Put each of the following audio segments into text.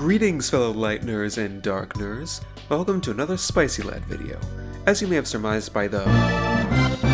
Greetings fellow lighteners and darkeners, welcome to another Spicy Lad video. As you may have surmised by the...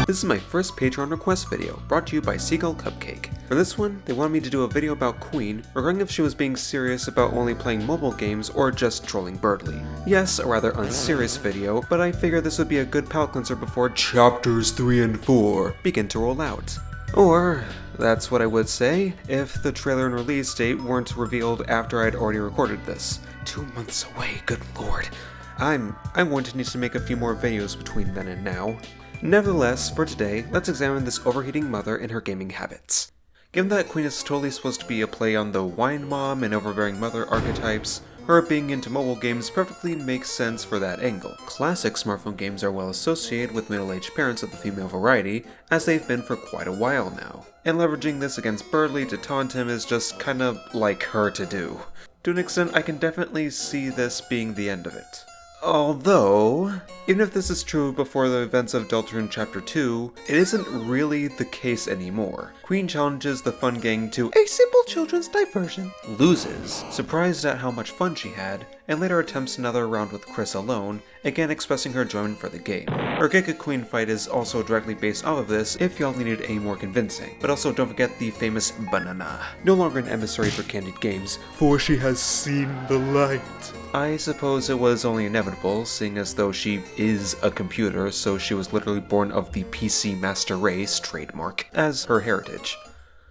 This is my first Patreon request video, brought to you by Seagull Cupcake. For this one, they wanted me to do a video about Queen, regarding if she was being serious about only playing mobile games or just trolling Birdly. Yes, a rather unserious video, but I figured this would be a good palate cleanser before chapters 3 and 4 begin to roll out. Or, that's what I would say, if the trailer and release date weren't revealed after I'd already recorded this. 2 months away, good lord. I'm going to need to make a few more videos between then and now. Nevertheless, for today, let's examine this overheating mother and her gaming habits. Given that Queen is totally supposed to be a play on the wine mom and overbearing mother archetypes, her being into mobile games perfectly makes sense for that angle. Classic smartphone games are well associated with middle-aged parents of the female variety, as they've been for quite a while now. And leveraging this against Birdly to taunt him is just kinda like her to do. To an extent, I can definitely see this being the end of it. Although, even if this is true before the events of DELTARUNE Chapter 2, it isn't really the case anymore. Queen challenges the fun gang to a simple children's diversion, loses, surprised at how much fun she had, and later attempts another round with Chris alone, again expressing her enjoyment for the game. Her Giga Queen fight is also directly based off of this if y'all needed any more convincing. But also don't forget the famous banana. No longer an emissary for Candid Games, for she has seen the light. I suppose it was only inevitable, seeing as though she is a computer, so she was literally born of the PC Master Race trademark as her heritage.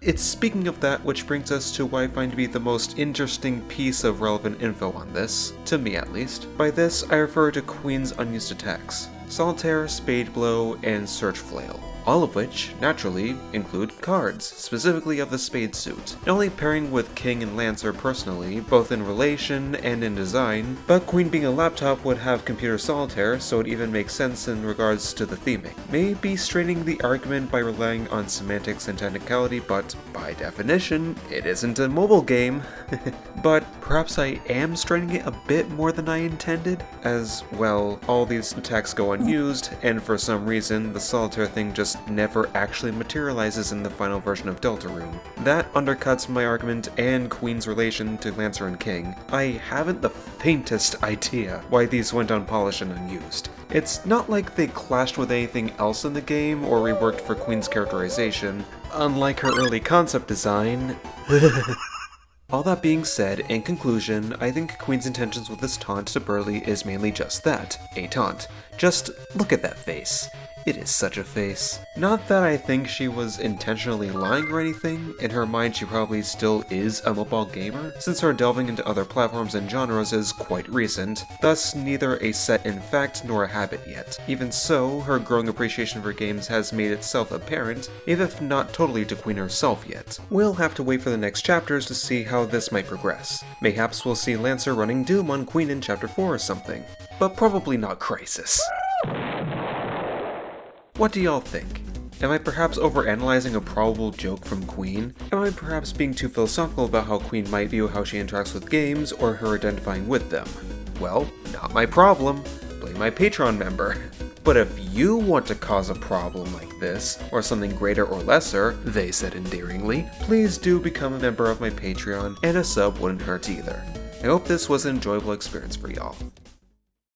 It's speaking of that which brings us to what I find to be the most interesting piece of relevant info on this, to me at least. By this, I refer to Queen's Unused Attacks: Solitaire, Spade Blow, and Search Flail. All of which, naturally, include cards, specifically of the Spade suit. Not only pairing with King and Lancer personally, both in relation and in design, but Queen being a laptop would have computer solitaire, so it even makes sense in regards to the theming. Maybe straining the argument by relying on semantics and technicality, but by definition, it isn't a mobile game. But perhaps I am straining it a bit more than I intended, as, well, all these attacks go unused, and for some reason, the solitaire thing just never actually materializes in the final version of Deltarune. That undercuts my argument and Queen's relation to Lancer and King. I haven't the faintest idea why these went unpolished and unused. It's not like they clashed with anything else in the game or reworked for Queen's characterization, unlike her early concept design. All that being said, in conclusion, I think Queen's intentions with this taunt to Birdly is mainly just that, a taunt. Just look at that face. It is such a face. Not that I think she was intentionally lying or anything, in her mind she probably still is a mobile gamer, since her delving into other platforms and genres is quite recent, thus neither a set in fact nor a habit yet. Even so, her growing appreciation for games has made itself apparent, even if not totally to Queen herself yet. We'll have to wait for the next chapters to see how this might progress. Mayhaps we'll see Lancer running Doom on Queen in Chapter 4 or something, but probably not Crisis. What do y'all think? Am I perhaps overanalyzing a probable joke from Queen? Am I perhaps being too philosophical about how Queen might view how she interacts with games, or her identifying with them? Well, not my problem. Blame my Patreon member. But if you want to cause a problem like this, or something greater or lesser, they said endearingly, please do become a member of my Patreon, and a sub wouldn't hurt either. I hope this was an enjoyable experience for y'all.